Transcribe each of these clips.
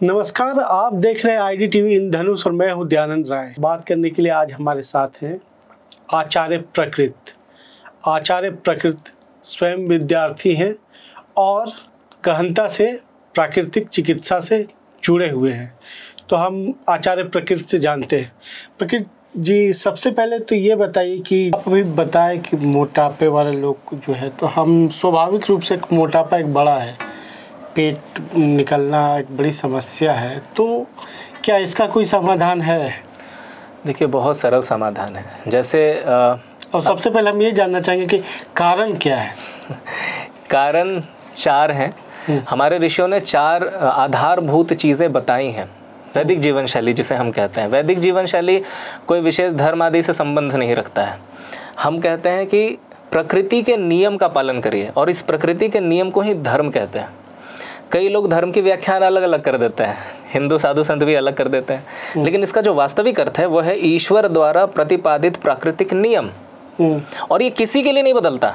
नमस्कार, आप देख रहे हैं IDTV इन धनुष और मैं हूं दयानंद राय। बात करने के लिए आज हमारे साथ हैं आचार्य प्रकृत। आचार्य प्रकृत स्वयं विद्यार्थी हैं और गहनता से प्राकृतिक चिकित्सा से जुड़े हुए हैं। तो हम आचार्य प्रकृत से जानते हैं। प्रकृत जी, सबसे पहले तो ये बताइए कि आप अभी बताएं कि मोटापे वाले लोग जो है, तो हम स्वाभाविक रूप से मोटापा एक बड़ा है, पेट निकलना एक बड़ी समस्या है, तो क्या इसका कोई समाधान है? देखिए, बहुत सरल समाधान है। जैसे और सबसे पहले हम ये जानना चाहेंगे कि कारण क्या है? कारण 4 हैं। हमारे ऋषियों ने 4 आधारभूत चीज़ें बताई हैं। वैदिक जीवन शैली जिसे हम कहते हैं, वैदिक जीवन शैली कोई विशेष धर्म आदि से संबंध नहीं रखता है। हम कहते हैं कि प्रकृति के नियम का पालन करिए, और इस प्रकृति के नियम को ही धर्म कहते हैं। कई लोग धर्म की व्याख्या अलग अलग कर देते हैं, हिंदू साधु संत भी अलग कर देते हैं, लेकिन इसका जो वास्तविक अर्थ है वो है ईश्वर द्वारा प्रतिपादित प्राकृतिक नियम। और ये किसी के लिए नहीं बदलता।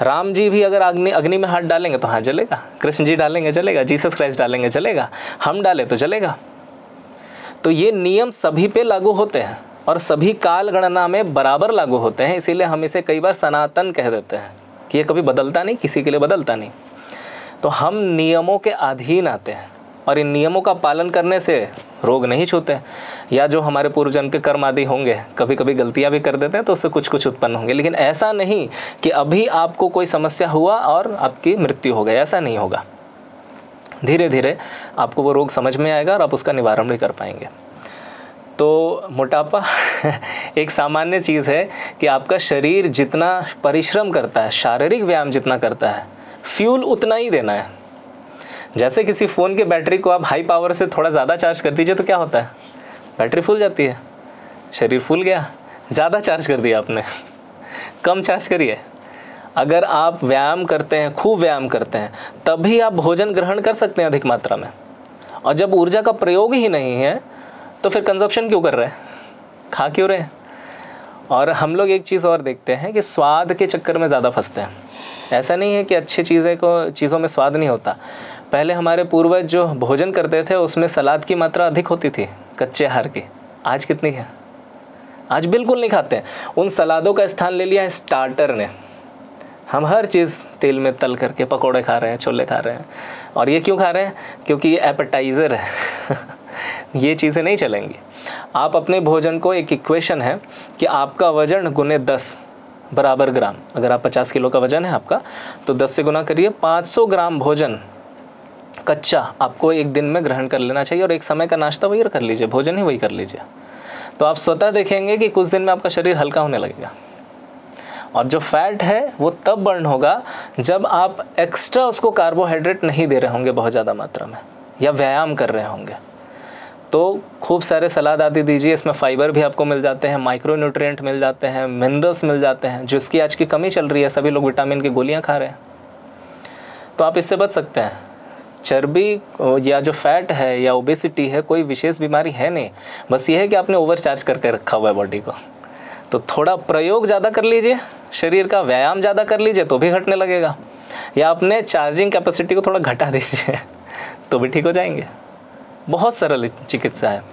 राम जी भी अगर अग्नि में हाथ डालेंगे तो हाथ जलेगा, कृष्ण जी डालेंगे जलेगा, जीसस क्राइस्ट डालेंगे चलेगा, हम डालें तो चलेगा। तो ये नियम सभी पे लागू होते हैं और सभी काल गणना में बराबर लागू होते हैं। इसीलिए हम इसे कई बार सनातन कह देते हैं कि ये कभी बदलता नहीं, किसी के लिए बदलता नहीं। तो हम नियमों के अधीन आते हैं और इन नियमों का पालन करने से रोग नहीं छूते, या जो हमारे पूर्वजन्म के कर्म आदि होंगे, कभी कभी गलतियां भी कर देते हैं तो उससे कुछ कुछ उत्पन्न होंगे, लेकिन ऐसा नहीं कि अभी आपको कोई समस्या हुआ और आपकी मृत्यु हो गई। ऐसा नहीं होगा। धीरे धीरे आपको वो रोग समझ में आएगा और आप उसका निवारण भी कर पाएंगे। तो मोटापा एक सामान्य चीज़ है कि आपका शरीर जितना परिश्रम करता है, शारीरिक व्यायाम जितना करता है, फ्यूल उतना ही देना है। जैसे किसी फ़ोन की बैटरी को आप हाई पावर से थोड़ा ज़्यादा चार्ज कर दीजिए तो क्या होता है? बैटरी फूल जाती है, शरीर फूल गया। ज़्यादा चार्ज कर दिया आपने, कम चार्ज करिए। अगर आप व्यायाम करते हैं, खूब व्यायाम करते हैं, तभी आप भोजन ग्रहण कर सकते हैं अधिक मात्रा में। और जब ऊर्जा का प्रयोग ही नहीं है तो फिर कंजप्शन क्यों कर रहे हैं, खा क्यों रहे हैं? और हम लोग एक चीज़ और देखते हैं कि स्वाद के चक्कर में ज़्यादा फंसते हैं। ऐसा नहीं है कि अच्छी चीज़ों में स्वाद नहीं होता। पहले हमारे पूर्वज जो भोजन करते थे उसमें सलाद की मात्रा अधिक होती थी, कच्चे आहार की। आज कितनी है? आज बिल्कुल नहीं खाते हैं। उन सलादों का स्थान ले लिया है स्टार्टर ने। हम हर चीज़ तेल में तल करके पकोड़े खा रहे हैं, छोले खा रहे हैं। और ये क्यों खा रहे हैं? क्योंकि ये एपेटाइज़र है। ये चीज़ें नहीं चलेंगी। आप अपने भोजन को, एक इक्वेशन है कि आपका वजन गुने 10 बराबर ग्राम। अगर आप 50 किलो का वजन है आपका, तो 10 से गुना करिए। 500 ग्राम भोजन कच्चा आपको एक दिन में ग्रहण कर लेना चाहिए, और एक समय का नाश्ता वही कर लीजिए, भोजन ही वही कर लीजिए। तो आप स्वतः देखेंगे कि कुछ दिन में आपका शरीर हल्का होने लगेगा। और जो फैट है वो तब बर्न होगा जब आप एक्स्ट्रा उसको कार्बोहाइड्रेट नहीं दे रहे होंगे बहुत ज़्यादा मात्रा में, या व्यायाम कर रहे होंगे। तो खूब सारे सलाद आदि दीजिए, इसमें फाइबर भी आपको मिल जाते हैं, माइक्रो न्यूट्रिएंट मिल जाते हैं, मिनरल्स मिल जाते हैं, जिसकी आज की कमी चल रही है। सभी लोग विटामिन की गोलियां खा रहे हैं, तो आप इससे बच सकते हैं। चर्बी या जो फैट है या ओबेसिटी है, कोई विशेष बीमारी है नहीं, बस ये है कि आपने ओवर चार्ज करके रखा हुआ है बॉडी को। तो थोड़ा प्रयोग ज़्यादा कर लीजिए, शरीर का व्यायाम ज़्यादा कर लीजिए तो भी घटने लगेगा, या अपने चार्जिंग कैपेसिटी को थोड़ा घटा दीजिए तो भी ठीक हो जाएंगे। बहुत सरल चिकित्सा है।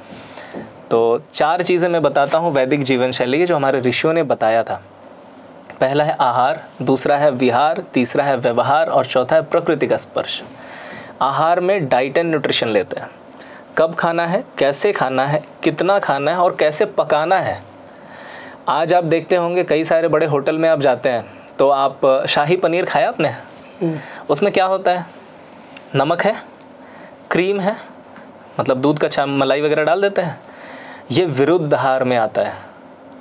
तो 4 चीज़ें मैं बताता हूँ वैदिक जीवन शैली की, जो हमारे ऋषियों ने बताया था। पहला है आहार, दूसरा है विहार, तीसरा है व्यवहार, और चौथा है प्रकृति का स्पर्श। आहार में डाइट एंड न्यूट्रिशन लेते हैं। कब खाना है, कैसे खाना है, कितना खाना है और कैसे पकाना है। आज आप देखते होंगे कई सारे बड़े होटल में आप जाते हैं तो आप शाही पनीर खाया आपने? उसमें क्या होता है? नमक है, क्रीम है, मतलब दूध का मलाई वगैरह डाल देते हैं। ये विरुद्ध आहार में आता है।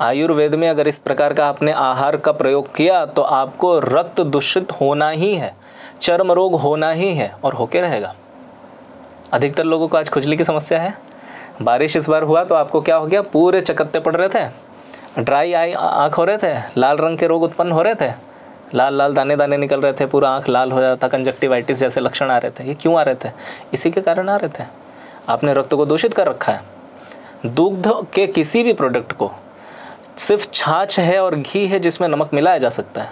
आयुर्वेद में अगर इस प्रकार का आपने आहार का प्रयोग किया तो आपको रक्त दूषित होना ही है, चर्म रोग होना ही है, और होके रहेगा। अधिकतर लोगों को आज खुजली की समस्या है। बारिश इस बार हुआ तो आपको क्या हो गया? पूरे चकत्ते पड़ रहे थे, ड्राई आई आँख हो रहे थे, लाल रंग के रोग उत्पन्न हो रहे थे, लाल लाल दाने दाने निकल रहे थे, पूरा आँख लाल हो जाता, कंजक्टिवाइटिस जैसे लक्षण आ रहे थे। ये क्यों आ रहे थे? इसी के कारण आ रहे थे। आपने रक्त को दूषित कर रखा है। दूध के किसी भी प्रोडक्ट को सिर्फ छाछ है और घी है जिसमें नमक मिलाया जा सकता है।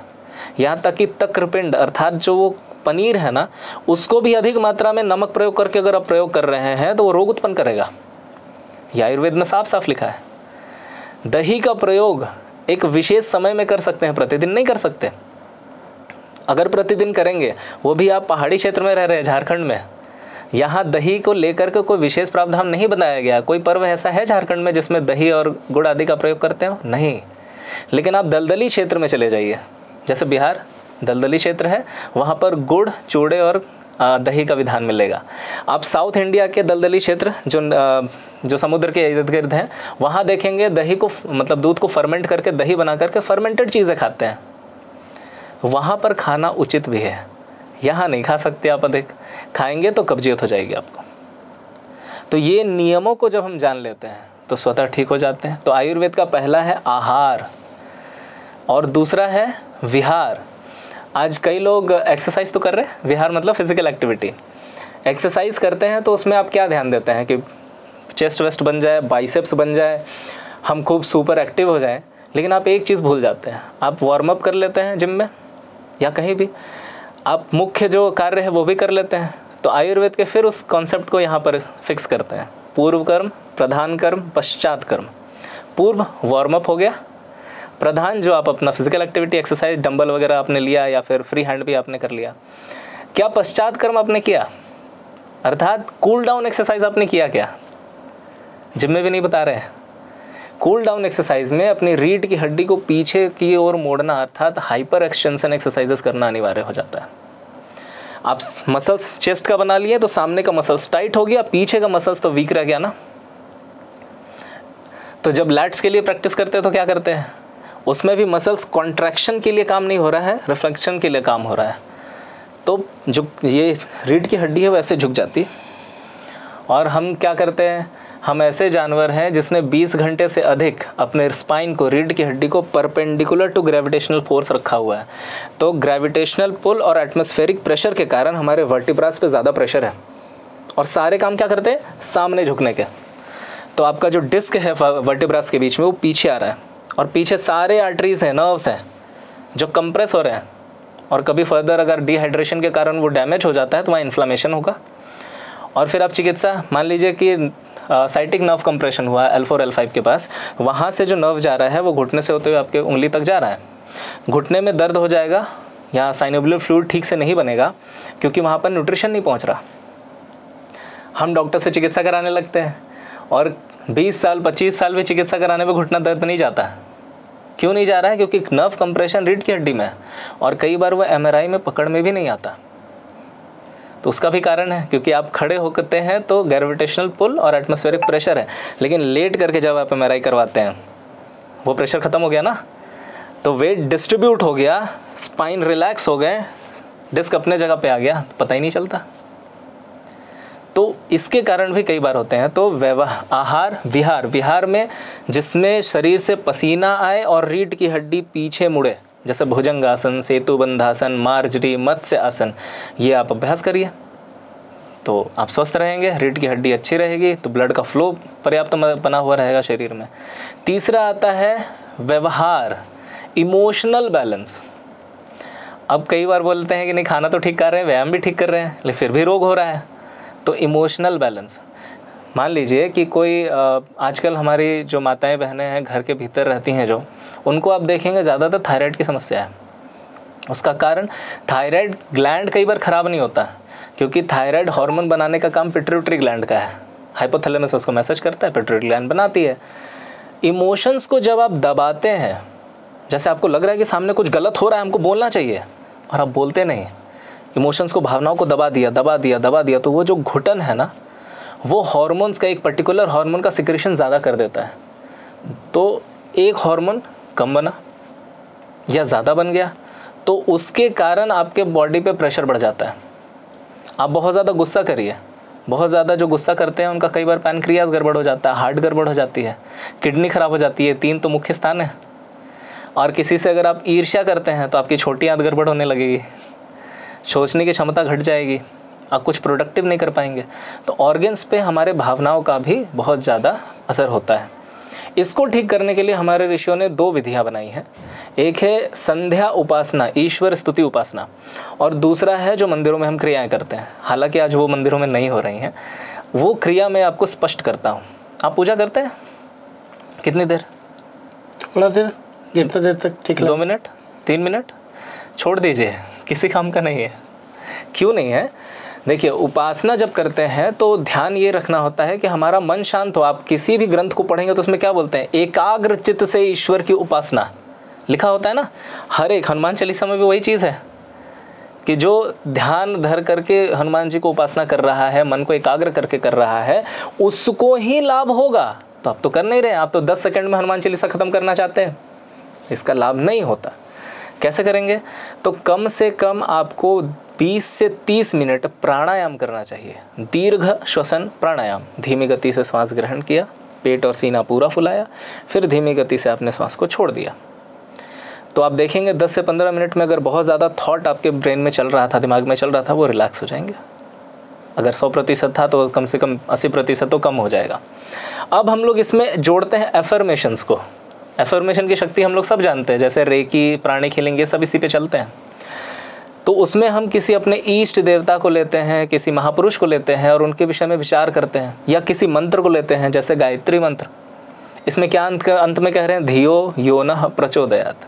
यहाँ तक कि तक्रपिंड अर्थात जो वो पनीर है ना, उसको भी अधिक मात्रा में नमक प्रयोग करके अगर आप प्रयोग कर रहे हैं तो वो रोग उत्पन्न करेगा। यह आयुर्वेद में साफ साफ लिखा है। दही का प्रयोग एक विशेष समय में कर सकते हैं, प्रतिदिन नहीं कर सकते। अगर प्रतिदिन करेंगे, वो भी आप पहाड़ी क्षेत्र में रह रहे हैं, झारखंड में, यहाँ दही को लेकर के कोई विशेष प्रावधान नहीं बनाया गया। कोई पर्व ऐसा है झारखंड में जिसमें दही और गुड़ आदि का प्रयोग करते हो? नहीं। लेकिन आप दलदली क्षेत्र में चले जाइए, जैसे बिहार दलदली क्षेत्र है, वहाँ पर गुड़, चूड़े और दही का विधान मिलेगा। आप साउथ इंडिया के दलदली क्षेत्र जो समुद्र के इर्द गिर्द हैं, वहाँ देखेंगे दही को, मतलब दूध को फर्मेंट करके दही बना करके फर्मेंटेड चीज़ें खाते हैं। वहाँ पर खाना उचित भी है, यहाँ नहीं खा सकते आप। अधिक खाएंगे तो कब्जियत हो जाएगी आपको। तो ये नियमों को जब हम जान लेते हैं तो स्वतः ठीक हो जाते हैं। तो आयुर्वेद का पहला है आहार और दूसरा है विहार। आज कई लोग एक्सरसाइज तो कर रहे हैं, विहार मतलब फिजिकल एक्टिविटी। एक्सरसाइज करते हैं तो उसमें आप क्या ध्यान देते हैं कि चेस्ट वेस्ट बन जाए, बाइसेप्स बन जाए, हम खूब सुपर एक्टिव हो जाएं। लेकिन आप एक चीज़ भूल जाते हैं, आप वार्म अप कर लेते हैं जिम में या कहीं भी, आप मुख्य जो कार्य है वो भी कर लेते हैं। तो आयुर्वेद के फिर उस कॉन्सेप्ट को यहाँ पर फिक्स करते हैं, पूर्व कर्म, प्रधान कर्म, पश्चात कर्म। पूर्व वार्म अप हो गया, प्रधान जो आप अपना फिजिकल एक्टिविटी, एक्सरसाइज, डंबल वगैरह आपने लिया या फिर फ्री हैंड भी आपने कर लिया। क्या पश्चात कर्म आपने किया, अर्थात कूल डाउन एक्सरसाइज आपने किया क्या? जिम में भी नहीं बता रहे हैं। कूल डाउन एक्सरसाइज में अपनी रीढ़ की हड्डी को पीछे की ओर मोड़ना, अर्थात हाइपर एक्सटेंशन एक्सरसाइजेस करना अनिवार्य हो जाता है। आप मसल्स चेस्ट का बना लिए तो सामने का मसल्स टाइट हो गया, पीछे का मसल्स तो वीक रह गया ना। तो जब लैट्स के लिए प्रैक्टिस करते हैं तो क्या करते हैं, उसमें भी मसल्स कॉन्ट्रैक्शन के लिए काम नहीं हो रहा है, रिफ्लेक्शन के लिए काम हो रहा है। तो जो ये रीढ़ की हड्डी है वो ऐसे झुक जाती है। और हम क्या करते हैं, हम ऐसे जानवर हैं जिसने 20 घंटे से अधिक अपने स्पाइन को, रीढ़ की हड्डी को परपेंडिकुलर टू ग्रेविटेशनल फोर्स रखा हुआ है। तो ग्रेविटेशनल पुल और एटमॉस्फेरिक प्रेशर के कारण हमारे वर्टिब्रास पे ज़्यादा प्रेशर है और सारे काम क्या करते हैं, सामने झुकने के। तो आपका जो डिस्क है वर्टिब्रास के बीच में वो पीछे आ रहा है और पीछे सारे आर्टरीज हैं, नर्व्स हैं जो कंप्रेस हो रहे हैं। और कभी फर्दर अगर डिहाइड्रेशन के कारण वो डैमेज हो जाता है तो वहाँ इन्फ्लामेशन होगा। और फिर आप चिकित्सा, मान लीजिए कि साइटिक नर्व कंप्रेशन हुआ L4 L5 के पास, वहाँ से जो नर्व जा रहा है वो घुटने से होते हुए आपके उंगली तक जा रहा है। घुटने में दर्द हो जाएगा या साइनोवियल फ्लूइड ठीक से नहीं बनेगा क्योंकि वहाँ पर न्यूट्रिशन नहीं पहुँच रहा। हम डॉक्टर से चिकित्सा कराने लगते हैं और 20 साल 25 साल भी चिकित्सा कराने पर घुटना दर्द नहीं जाता। क्यों नहीं जा रहा है? क्योंकि नर्व कंप्रेशन रीढ़ की हड्डी में है और कई बार वो MRI में पकड़ में भी नहीं आता। तो उसका भी कारण है क्योंकि आप खड़े होते हैं तो ग्रेविटेशनल पुल और एटमॉस्फेरिक प्रेशर है, लेकिन लेट करके जब आप MRI करवाते हैं वो प्रेशर ख़त्म हो गया ना, तो वेट डिस्ट्रीब्यूट हो गया, स्पाइन रिलैक्स हो गए, डिस्क अपने जगह पे आ गया, पता ही नहीं चलता। तो इसके कारण भी कई बार होते हैं। तो आहार विहार, विहार में जिसमें शरीर से पसीना आए और रीढ़ की हड्डी पीछे मुड़े, जैसे भुजंगासन, सेतुबंधासन, मार्जरी, मत्स्य आसन, ये आप अभ्यास करिए तो आप स्वस्थ रहेंगे, रीढ़ की हड्डी अच्छी रहेगी, तो ब्लड का फ्लो पर्याप्त बना हुआ रहेगा शरीर में। तीसरा आता है व्यवहार, इमोशनल बैलेंस। अब कई बार बोलते हैं कि नहीं खाना तो ठीक कर रहे हैं, व्यायाम भी ठीक कर रहे हैं, लेकिन फिर भी रोग हो रहा है। तो इमोशनल बैलेंस, मान लीजिए कि कोई आजकल हमारी जो माताएं बहनें हैं घर के भीतर रहती हैं जो, उनको आप देखेंगे ज़्यादातर थायराइड की समस्या है। उसका कारण थायराइड ग्लैंड कई बार ख़राब नहीं होता क्योंकि थायराइड हार्मोन बनाने का काम पिट्यूटरी ग्लैंड का है। हाइपोथैलेमस उसको मैसेज करता है, पिट्यूटरी ग्लैंड बनाती है। इमोशंस को जब आप दबाते हैं, जैसे आपको लग रहा है कि सामने कुछ गलत हो रहा है, हमको बोलना चाहिए, और आप बोलते नहीं, इमोशंस को, भावनाओं को दबा दिया, तो वो जो घुटन है ना, वो हार्मोन्स का, एक पर्टिकुलर हार्मोन का सिक्रेशन ज़्यादा कर देता है। तो एक हार्मोन कम बना या ज़्यादा बन गया तो उसके कारण आपके बॉडी पे प्रेशर बढ़ जाता है। आप बहुत ज़्यादा गुस्सा करिए, बहुत ज़्यादा जो गुस्सा करते हैं उनका कई बार पैनक्रियाज गड़बड़ हो जाता है, हार्ट गड़बड़ हो जाती है, किडनी ख़राब हो जाती है। 3 तो मुख्य स्थान है। और किसी से अगर आप ईर्ष्या करते हैं तो आपकी छोटी आंत गड़बड़ होने लगेगी, सोचने की क्षमता घट जाएगी, आप कुछ प्रोडक्टिव नहीं कर पाएंगे। तो ऑर्गन्स पे हमारे भावनाओं का भी बहुत ज़्यादा असर होता है। इसको ठीक करने के लिए हमारे ऋषियों ने 2 विधियां बनाई हैं। एक है संध्या उपासना, ईश्वर स्तुति उपासना, और दूसरा है जो मंदिरों में हम क्रियाएं करते हैं। हालांकि आज वो मंदिरों में नहीं हो रही हैं, वो क्रिया मैं आपको स्पष्ट करता हूँ। आप पूजा करते हैं कितनी देर? थोड़ा देर, जितना देर तक ठीक। 2 मिनट, 3 मिनट, छोड़ दीजिए, किसी काम का नहीं है। क्यों नहीं है? देखिए, उपासना जब करते हैं तो ध्यान ये रखना होता है कि हमारा मन शांत हो। आप किसी भी ग्रंथ को पढ़ेंगे तो उसमें क्या बोलते हैं? एकाग्र चित्त से ईश्वर की उपासना लिखा होता है ना। हर एक हनुमान चालीसा में भी वही चीज़ है कि जो ध्यान धर करके हनुमान जी को उपासना कर रहा है, मन को एकाग्र करके कर रहा है, उसको ही लाभ होगा। तो आप तो कर नहीं रहे, आप तो 10 सेकंड में हनुमान चालीसा खत्म करना चाहते हैं, इसका लाभ नहीं होता। कैसे करेंगे? तो कम से कम आपको 20 से 30 मिनट प्राणायाम करना चाहिए। दीर्घ श्वसन प्राणायाम, धीमी गति से श्वास ग्रहण किया, पेट और सीना पूरा फुलाया, फिर धीमी गति से आपने श्वास को छोड़ दिया। तो आप देखेंगे 10 से 15 मिनट में अगर बहुत ज़्यादा थॉट आपके ब्रेन में चल रहा था, दिमाग में चल रहा था, वो रिलैक्स हो जाएंगे। अगर 100% था तो कम से कम 80% तो कम हो जाएगा। अब हम लोग इसमें जोड़ते हैं एफर्मेशंस को। एफर्मेशन की शक्ति हम लोग सब जानते हैं, जैसे रेकी, प्राणिक हीलिंग, ये सब इसी पे चलते हैं। तो उसमें हम किसी अपने इष्ट देवता को लेते हैं, किसी महापुरुष को लेते हैं और उनके विषय में विचार करते हैं, या किसी मंत्र को लेते हैं जैसे गायत्री मंत्र। इसमें क्या अंत में कह रहे हैं? धियो यो नः प्रचोदयात्,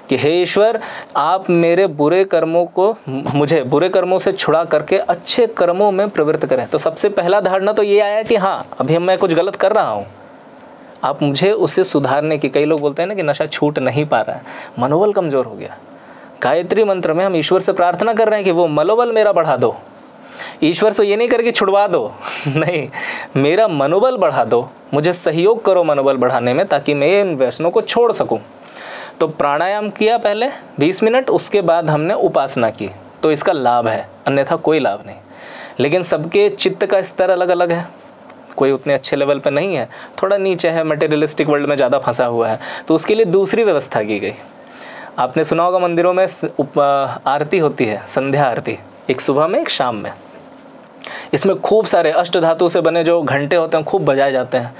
कि हे ईश्वर, आप मेरे बुरे कर्मों को, मुझे बुरे कर्मों से छुड़ा करके अच्छे कर्मों में प्रवृत्त करें। तो सबसे पहला धारणा तो ये आया कि हाँ, अभी मैं कुछ गलत कर रहा हूँ, आप मुझे उससे सुधारने की। कई लोग बोलते हैं ना कि नशा छूट नहीं पा रहा है, मनोबल कमज़ोर हो गया। गायत्री मंत्र में हम ईश्वर से प्रार्थना कर रहे हैं कि वो मनोबल मेरा बढ़ा दो। ईश्वर से ये नहीं करके छुड़वा दो, नहीं, मेरा मनोबल बढ़ा दो, मुझे सहयोग करो मनोबल बढ़ाने में, ताकि मैं इन व्यसनों को छोड़ सकूं। तो प्राणायाम किया पहले 20 मिनट, उसके बाद हमने उपासना की, तो इसका लाभ है, अन्यथा कोई लाभ नहीं। लेकिन सबके चित्त का स्तर अलग अलग है, कोई उतने अच्छे लेवल पे नहीं है, थोड़ा नीचे है, मटेरियलिस्टिक वर्ल्ड में ज़्यादा फंसा हुआ है, तो उसके लिए दूसरी व्यवस्था की गई। आपने सुना होगा मंदिरों में आरती होती है, संध्या आरती, एक सुबह में एक शाम में। इसमें खूब सारे अष्ट धातु से बने जो घंटे होते हैं खूब बजाए जाते हैं,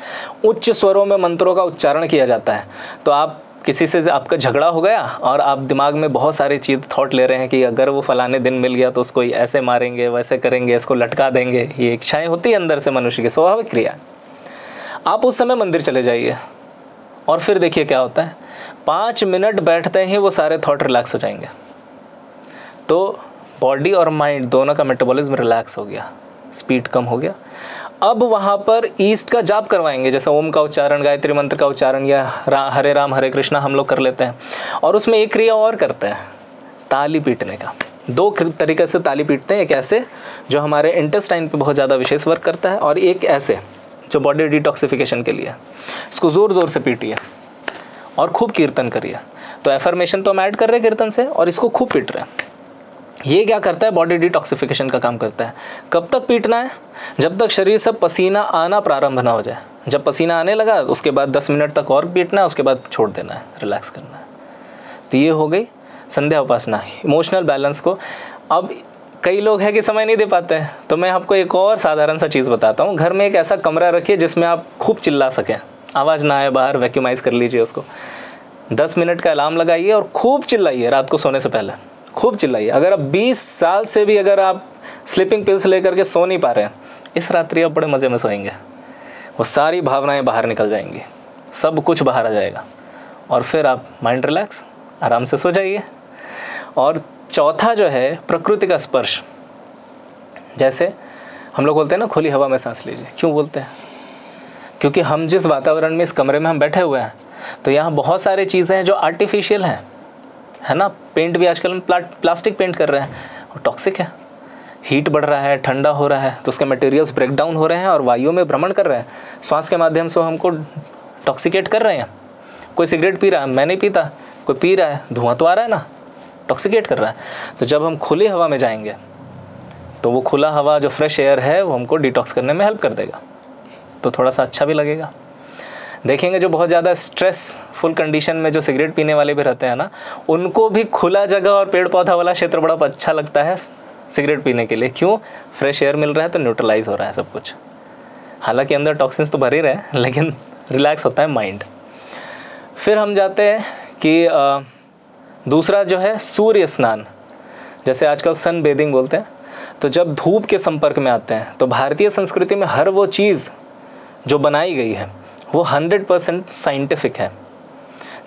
उच्च स्वरों में मंत्रों का उच्चारण किया जाता है। तो आप किसी से आपका झगड़ा हो गया और आप दिमाग में बहुत सारी चीज़ थॉट ले रहे हैं कि अगर वो फलाने दिन मिल गया तो उसको ऐसे मारेंगे, वैसे करेंगे, इसको लटका देंगे, ये इच्छाएं होती है अंदर से मनुष्य की स्वाभाविक क्रिया। आप उस समय मंदिर चले जाइए और फिर देखिए क्या होता है, 5 मिनट बैठते ही वो सारे थॉट रिलैक्स हो जाएंगे। तो बॉडी और माइंड दोनों का मेटाबॉलिज्म रिलैक्स हो गया, स्पीड कम हो गया। अब वहाँ पर ईस्ट का जाप करवाएंगे, जैसे ओम का उच्चारण, गायत्री मंत्र का उच्चारण, या हरे राम हरे कृष्णा हम लोग कर लेते हैं। और उसमें एक क्रिया और करते हैं, ताली पीटने का। 2 तरीके से ताली पीटते हैं, एक ऐसे जो हमारे इंटेस्टाइन पे बहुत ज़्यादा विशेष वर्क करता है, और एक ऐसे जो बॉडी डिटॉक्सिफिकेशन के लिए। इसको ज़ोर ज़ोर से पीटिए और खूब कीर्तन करिए। तो एफर्मेशन तो हम ऐड कर रहे हैं कीर्तन से, और इसको खूब पीट रहे हैं। ये क्या करता है? बॉडी डिटॉक्सिफिकेशन का काम करता है। कब तक पीटना है? जब तक शरीर से पसीना आना प्रारंभ ना हो जाए। जब पसीना आने लगा उसके बाद 10 मिनट तक और पीटना है, उसके बाद छोड़ देना है, रिलैक्स करना है। तो ये हो गई संध्या उपासना, इमोशनल बैलेंस को। अब कई लोग हैं कि समय नहीं दे पाते हैं, तो मैं आपको एक और साधारण सा चीज़ बताता हूँ। घर में एक ऐसा कमरा रखिए जिसमें आप खूब चिल्ला सकें, आवाज़ ना आए बाहर, वैक्यूमाइज़ कर लीजिए उसको। 10 मिनट का अलार्म लगाइए और खूब चिल्लाइए रात को सोने से पहले, खूब चिल्लाइए। अगर आप 20 साल से भी अगर आप स्लीपिंग पिल्स लेकर के सो नहीं पा रहे हैं, इस रात्रि आप बड़े मज़े में सोएंगे। वो सारी भावनाएं बाहर निकल जाएंगी, सब कुछ बाहर आ जाएगा, और फिर आप माइंड रिलैक्स, आराम से सो जाइए। और चौथा जो है प्रकृति का स्पर्श। जैसे हम लोग बोलते हैं ना, खुली हवा में सांस लीजिए। क्यों बोलते हैं? क्योंकि हम जिस वातावरण में, इस कमरे में हम बैठे हुए हैं, तो यहाँ बहुत सारी चीज़ें हैं जो आर्टिफिशियल हैं, है ना। पेंट भी आजकल हम प्लास्टिक पेंट कर रहे हैं, और टॉक्सिक है। हीट बढ़ रहा है, ठंडा हो रहा है, तो उसके मटेरियल्स ब्रेक डाउन हो रहे हैं और वायु में भ्रमण कर रहे हैं, श्वास के माध्यम से हमको टॉक्सिकेट कर रहे हैं। कोई सिगरेट पी रहा है, मैं नहीं पीता, कोई पी रहा है, धुआं तो आ रहा है ना, टॉक्सिकेट कर रहा है। तो जब हम खुली हवा में जाएंगे तो वो खुला हवा जो फ्रेश एयर है वो हमको डिटॉक्स करने में हेल्प कर देगा, तो थोड़ा सा अच्छा भी लगेगा। देखेंगे जो बहुत ज़्यादा स्ट्रेसफुल कंडीशन में जो सिगरेट पीने वाले भी रहते हैं ना, उनको भी खुला जगह और पेड़ पौधा वाला क्षेत्र बड़ा अच्छा लगता है सिगरेट पीने के लिए। क्यों? फ्रेश एयर मिल रहा है तो न्यूट्रलाइज हो रहा है सब कुछ। हालांकि अंदर टॉक्सिन्स तो भरे रहे हैं, लेकिन रिलैक्स होता है माइंड। फिर हम जाते हैं कि दूसरा जो है सूर्य स्नान, जैसे आजकल सन बेदिंग बोलते हैं। तो जब धूप के संपर्क में आते हैं तो भारतीय संस्कृति में हर वो चीज़ जो बनाई गई है वो 100% साइंटिफिक है।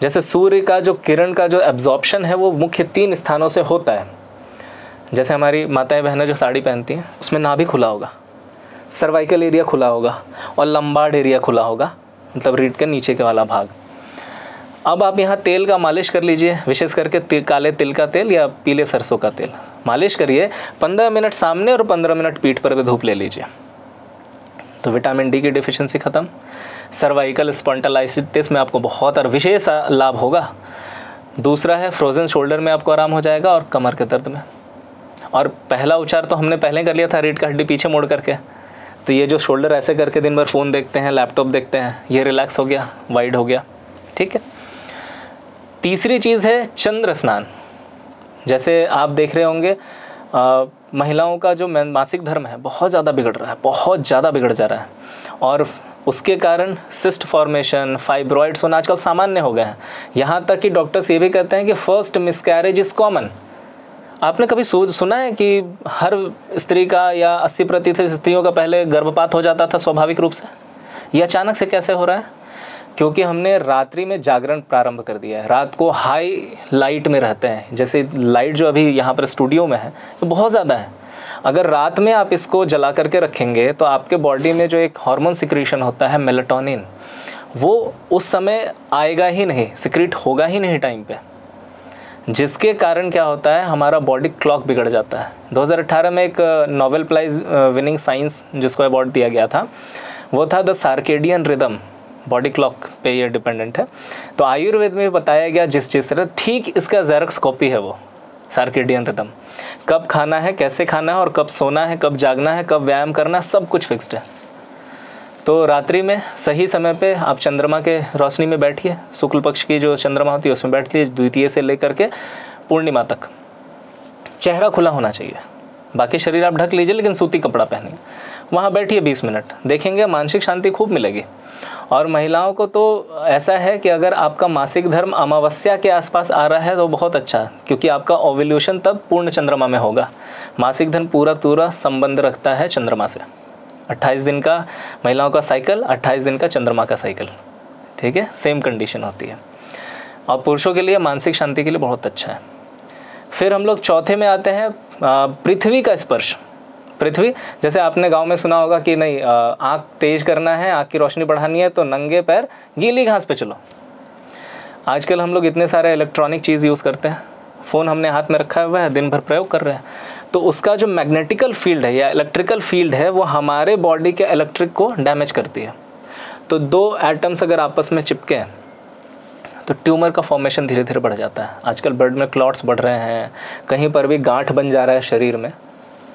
जैसे सूर्य का जो किरण का जो एब्जॉर्प्शन है वो मुख्य 3 स्थानों से होता है। जैसे हमारी माताएं बहनें जो साड़ी पहनती हैं उसमें नाभि खुला होगा, सर्वाइकल एरिया खुला होगा और लंबाड एरिया खुला होगा, मतलब रीढ़ के नीचे के वाला भाग। अब आप यहाँ तेल का मालिश कर लीजिए, विशेष करके काले तिल का तेल या पीले सरसों का तेल मालिश करिए। 15 मिनट सामने और 15 मिनट पीठ पर भी धूप ले लीजिए, तो विटामिन डी की डिफिशिएंसी ख़त्म। सर्वाइकल स्पॉन्टालाइटिस में आपको बहुत और विशेष लाभ होगा। दूसरा है फ्रोज़न शोल्डर में आपको आराम हो जाएगा और कमर के दर्द में। और पहला उपचार तो हमने पहले कर लिया था, रीढ़ का हड्डी पीछे मोड़ करके। तो ये जो शोल्डर ऐसे करके दिन भर फ़ोन देखते हैं, लैपटॉप देखते हैं, ये रिलैक्स हो गया, वाइड हो गया, ठीक है। तीसरी चीज़ है चंद्र स्नान। जैसे आप देख रहे होंगे महिलाओं का जो मासिक धर्म है बहुत ज़्यादा बिगड़ रहा है, बहुत ज़्यादा बिगड़ जा रहा है, और उसके कारण सिस्ट फॉर्मेशन, फाइब्रॉइड्स होना आजकल सामान्य हो गए हैं। यहाँ तक कि डॉक्टर्स ये भी कहते हैं कि फर्स्ट मिसकैरेज इज़ कॉमन। आपने कभी सुना है कि हर स्त्री का या 80% स्त्रियों का पहले गर्भपात हो जाता था स्वाभाविक रूप से? ये अचानक से कैसे हो रहा है? क्योंकि हमने रात्रि में जागरण प्रारंभ कर दिया है। रात को हाई लाइट में रहते हैं, जैसे लाइट जो अभी यहाँ पर स्टूडियो में है तो बहुत ज़्यादा है। अगर रात में आप इसको जला करके रखेंगे तो आपके बॉडी में जो एक हार्मोन सिक्रीशन होता है मेलाटोनिन, वो उस समय आएगा ही नहीं, सिक्रीट होगा ही नहीं टाइम पे, जिसके कारण क्या होता है हमारा बॉडी क्लॉक बिगड़ जाता है। 2018 में एक नोबेल प्राइज़ विनिंग साइंस जिसको अवार्ड दिया गया था वो था the circadian rhythm, body clock पे ये डिपेंडेंट है। तो आयुर्वेद में बताया गया जिस तरह, ठीक इसका ज़ेरॉक्स कॉपी है वो सर्केडियन रिदम। कब खाना है, कैसे खाना है और कब सोना है, कब जागना है, कब व्यायाम करना है, सब कुछ फिक्स्ड है। तो रात्रि में सही समय पे आप चंद्रमा के रोशनी में बैठिए, शुक्ल पक्ष की जो चंद्रमा होती है उसमें बैठिए, द्वितीय से लेकर के पूर्णिमा तक। चेहरा खुला होना चाहिए, बाकी शरीर आप ढक लीजिए लेकिन सूती कपड़ा पहनिए। वहाँ बैठिए 20 मिनट, देखेंगे मानसिक शांति खूब मिलेगी। और महिलाओं को तो ऐसा है कि अगर आपका मासिक धर्म अमावस्या के आसपास आ रहा है तो बहुत अच्छा है, क्योंकि आपका ओव्यूलेशन तब पूर्ण चंद्रमा में होगा। मासिक धर्म पूरा संबंध रखता है चंद्रमा से। 28 दिन का महिलाओं का साइकिल, 28 दिन का चंद्रमा का साइकिल, ठीक है, सेम कंडीशन होती है। और पुरुषों के लिए मानसिक शांति के लिए बहुत अच्छा है। फिर हम लोग चौथे में आते हैं पृथ्वी का स्पर्श। पृथ्वी, जैसे आपने गांव में सुना होगा कि नहीं, आँख तेज करना है, आँख की रोशनी बढ़ानी है तो नंगे पैर गीली घास पे चलो। आजकल हम लोग इतने सारे इलेक्ट्रॉनिक चीज़ यूज़ करते हैं, फ़ोन हमने हाथ में रखा हुआ है, दिन भर प्रयोग कर रहे हैं, तो उसका जो मैग्नेटिकल फील्ड है या इलेक्ट्रिकल फील्ड है वो हमारे बॉडी के इलेक्ट्रिक को डैमेज करती है। तो 2 एटम्स अगर आपस में चिपके तो ट्यूमर का फॉर्मेशन धीरे धीरे बढ़ जाता है। आजकल ब्लड में क्लॉट्स बढ़ रहे हैं, कहीं पर भी गांठ बन जा रहा है शरीर में,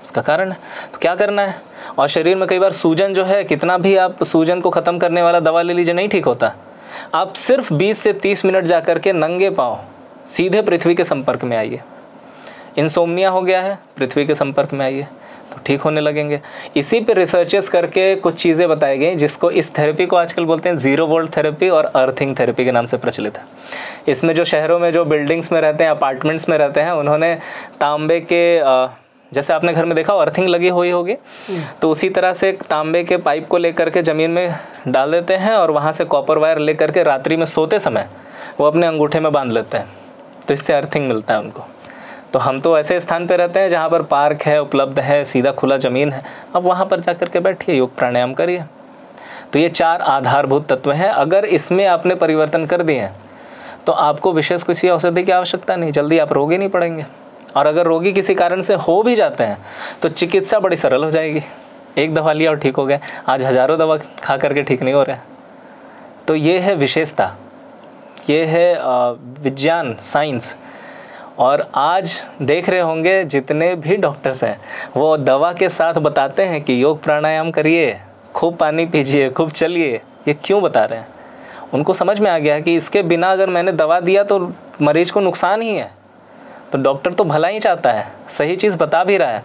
इसका कारण है। तो क्या करना है? और शरीर में कई बार सूजन जो है, कितना भी आप सूजन को ख़त्म करने वाला दवा ले लीजिए, नहीं ठीक होता। आप सिर्फ 20 से 30 मिनट जा कर के नंगे पाँव सीधे पृथ्वी के संपर्क में आइए। इंसोम्निया हो गया है, पृथ्वी के संपर्क में आइए तो ठीक होने लगेंगे। इसी पे रिसर्चेस करके कुछ चीज़ें बताई गई, जिसको इस थेरेपी को आजकल बोलते हैं 0 वोल्ट थेरेपी और अर्थिंग थेरेपी के नाम से प्रचलित है। इसमें जो शहरों में जो बिल्डिंग्स में रहते हैं, अपार्टमेंट्स में रहते हैं, उन्होंने तांबे के जैसे आपने घर में देखा हो अर्थिंग लगी हुई होगी, तो उसी तरह से तांबे के पाइप को लेकर के ज़मीन में डाल देते हैं और वहाँ से कॉपर वायर लेकर के रात्रि में सोते समय वो अपने अंगूठे में बांध लेते हैं, तो इससे अर्थिंग मिलता है उनको। तो हम तो ऐसे स्थान पे रहते हैं जहाँ पर पार्क है, उपलब्ध है, सीधा खुला ज़मीन है, अब वहाँ पर जा कर के बैठिए, योग प्राणायाम करिए। तो ये 4 आधारभूत तत्व हैं। अगर इसमें आपने परिवर्तन कर दिए हैं तो आपको विशेष किसी औषधि की आवश्यकता नहीं, जल्दी आप रोगी नहीं पड़ेंगे। और अगर रोगी किसी कारण से हो भी जाते हैं तो चिकित्सा बड़ी सरल हो जाएगी। एक दवा लिया और ठीक हो गया, आज हज़ारों दवा खा करके ठीक नहीं हो रहा है। तो ये है विशेषता, ये है विज्ञान, साइंस। और आज देख रहे होंगे जितने भी डॉक्टर्स हैं वो दवा के साथ बताते हैं कि योग प्राणायाम करिए, खूब पानी पीजिए, खूब चलिए। ये क्यों बता रहे हैं? उनको समझ में आ गया कि इसके बिना अगर मैंने दवा दिया तो मरीज को नुकसान ही है। तो डॉक्टर तो भला ही चाहता है, सही चीज़ बता भी रहा है,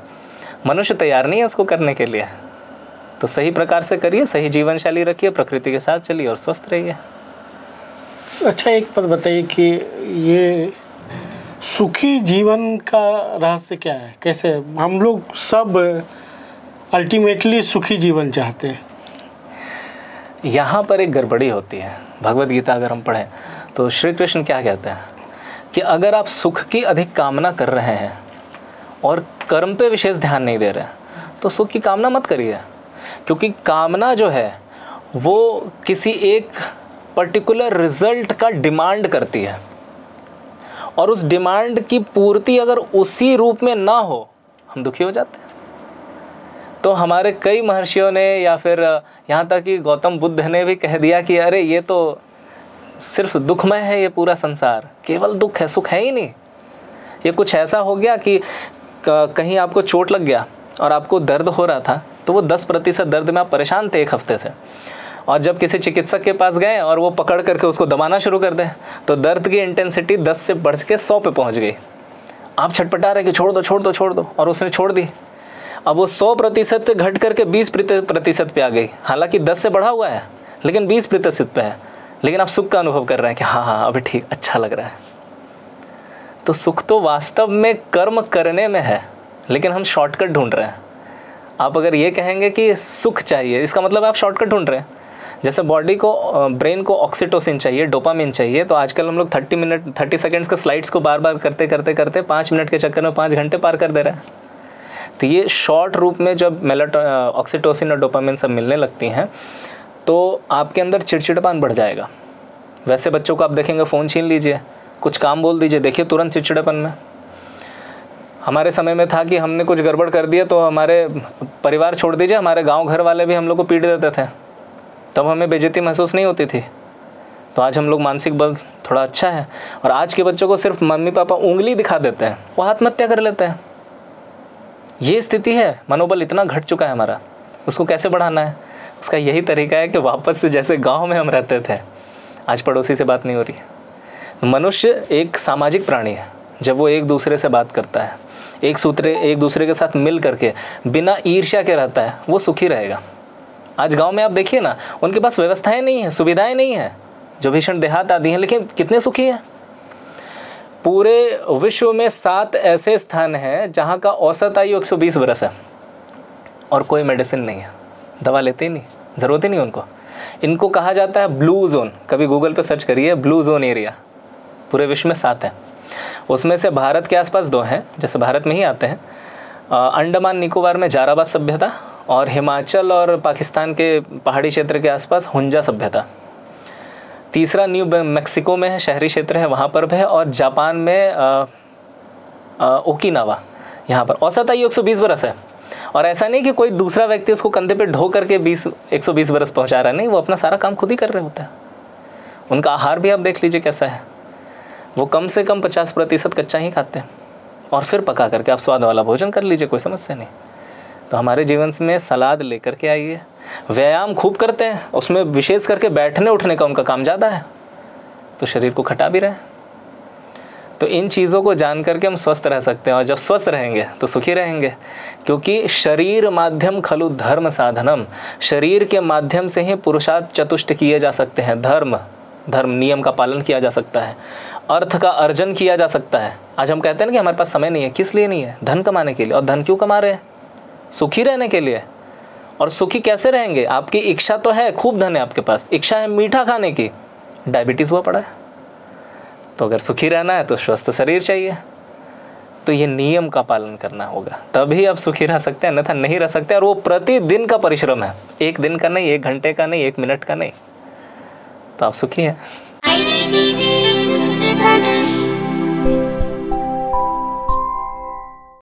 मनुष्य तैयार नहीं है उसको करने के लिए। तो सही प्रकार से करिए, सही जीवन शैली रखिए, प्रकृति के साथ चलिए और स्वस्थ रहिए। अच्छा, एक बात बताइए कि ये सुखी जीवन का रहस्य क्या है? कैसे हम लोग सब अल्टीमेटली सुखी जीवन चाहते हैं? यहाँ पर एक गड़बड़ी होती है। भगवद गीता अगर हम पढ़ें तो श्री कृष्ण क्या कहते हैं कि अगर आप सुख की अधिक कामना कर रहे हैं और कर्म पे विशेष ध्यान नहीं दे रहे तो सुख की कामना मत करिए, क्योंकि कामना जो है वो किसी एक पर्टिकुलर रिजल्ट का डिमांड करती है, और उस डिमांड की पूर्ति अगर उसी रूप में ना हो हम दुखी हो जाते हैं। तो हमारे कई महर्षियों ने या फिर यहाँ तक कि गौतम बुद्ध ने भी कह दिया कि अरे ये तो सिर्फ दुखमय है, ये पूरा संसार केवल दुख है, सुख है ही नहीं। ये कुछ ऐसा हो गया कि कहीं आपको चोट लग गया और आपको दर्द हो रहा था तो वो 10% दर्द में आप परेशान थे 1 हफ्ते से, और जब किसी चिकित्सक के पास गए और वो पकड़ करके उसको दबाना शुरू कर दे तो दर्द की इंटेंसिटी 10 से बढ़ के 100 पे पहुंच गई। आप छटपटा रहे कि छोड़ दो छोड़ दो छोड़ दो, और उसने छोड़ दी। अब वो 100% घट करके 20% पे आ गई। हालांकि 10 से बढ़ा हुआ है लेकिन 20% पे है, लेकिन आप सुख का अनुभव कर रहे हैं कि हाँ हाँ अभी ठीक, अच्छा लग रहा है। तो सुख तो वास्तव में कर्म करने में है, लेकिन हम शॉर्टकट ढूंढ रहे हैं। आप अगर ये कहेंगे कि सुख चाहिए, इसका मतलब आप शॉर्टकट ढूंढ रहे हैं। जैसे बॉडी को, ब्रेन को ऑक्सीटोसिन चाहिए, डोपामिन चाहिए, तो आजकल हम लोग 30 सेकंड्स के स्लाइड्स को बार बार करते करते करते 5 मिनट के चक्कर में 5 घंटे पार कर दे रहे हैं। तो ये शॉर्ट रूप में जब ऑक्सीटोसिन और डोपामिन सब मिलने लगती हैं तो आपके अंदर चिड़चिड़ापन बढ़ जाएगा। वैसे बच्चों को आप देखेंगे, फ़ोन छीन लीजिए, कुछ काम बोल दीजिए, देखिए तुरंत चिड़चिड़ापन में। हमारे समय में था कि हमने कुछ गड़बड़ कर दिया तो हमारे परिवार छोड़ दीजिए, हमारे गांव घर वाले भी हम लोग को पीट देते थे, तब हमें बेइज्जती महसूस नहीं होती थी। तो आज हम लोग मानसिक बल थोड़ा अच्छा है, और आज के बच्चों को सिर्फ मम्मी पापा उंगली दिखा देते हैं, वो आत्महत्या कर लेते हैं। ये स्थिति है, मनोबल इतना घट चुका है हमारा। उसको कैसे बढ़ाना है? उसका यही तरीका है कि वापस से जैसे गाँव में हम रहते थे, आज पड़ोसी से बात नहीं हो रही। मनुष्य एक सामाजिक प्राणी है। जब वो एक दूसरे से बात करता है, एक दूसरे के साथ मिल करके बिना ईर्ष्या के रहता है, वो सुखी रहेगा। आज गांव में आप देखिए ना, उनके पास व्यवस्थाएं नहीं है, सुविधाएं नहीं है, जो भीषण देहात आदि हैं, लेकिन कितने सुखी हैं। पूरे विश्व में 7 ऐसे स्थान हैं जहां का औसत आयु 120 वर्ष है और कोई मेडिसिन नहीं है, दवा लेते ही नहीं, ज़रूरत ही नहीं उनको। इनको कहा जाता है ब्लू जोन। कभी गूगल पे सर्च करिए, ब्लू जोन एरिया। पूरे विश्व में 7 हैं, उसमें से भारत के आसपास 2 हैं, जैसे भारत में ही आते हैं। अंडमान निकोबार में जाराबाज सभ्यता, और हिमाचल और पाकिस्तान के पहाड़ी क्षेत्र के आसपास हुंजा सभ्यता। तीसरा न्यू मैक्सिको में है, शहरी क्षेत्र है, वहाँ पर भी है, और जापान में ओकिनावा, यहाँ पर औसत आयु 120 वर्ष है। और ऐसा नहीं कि कोई दूसरा व्यक्ति उसको कंधे पे ढो करके 120 वर्ष पहुँचा रहा है, नहीं, वो अपना सारा काम खुद ही कर रहे होते हैं। उनका आहार भी आप देख लीजिए कैसा है, वो कम से कम 50% कच्चा ही खाते हैं, और फिर पका करके आप स्वाद वाला भोजन कर लीजिए, कोई समस्या नहीं। तो हमारे जीवन में सलाद लेकर के आइए। व्यायाम खूब करते हैं, उसमें विशेष करके बैठने उठने का उनका काम ज़्यादा है, तो शरीर को खटा भी रहे। तो इन चीज़ों को जान करके हम स्वस्थ रह सकते हैं, और जब स्वस्थ रहेंगे तो सुखी रहेंगे। क्योंकि शरीर माध्यम खलु धर्म साधनम, शरीर के माध्यम से ही पुरुषार्थ चतुष्ट किए जा सकते हैं। धर्म नियम का पालन किया जा सकता है, अर्थ का अर्जन किया जा सकता है। आज हम कहते हैं ना कि हमारे पास समय नहीं है, किस लिए नहीं है? धन कमाने के लिए। और धन क्यों कमा रहे हैं? सुखी रहने के लिए। और सुखी कैसे रहेंगे? आपकी इच्छा तो है, खूब धन है आपके पास, इच्छा है मीठा खाने की, डायबिटीज़ हुआ पड़ा है। तो अगर सुखी रहना है तो स्वस्थ शरीर चाहिए। तो ये नियम का पालन करना होगा, तभी आप सुखी रह सकते हैं, अन्यथा नहीं रह सकते। और वो प्रतिदिन का परिश्रम है, 1 दिन का नहीं, 1 घंटे का नहीं, 1 मिनट का नहीं। तो आप सुखी हैं।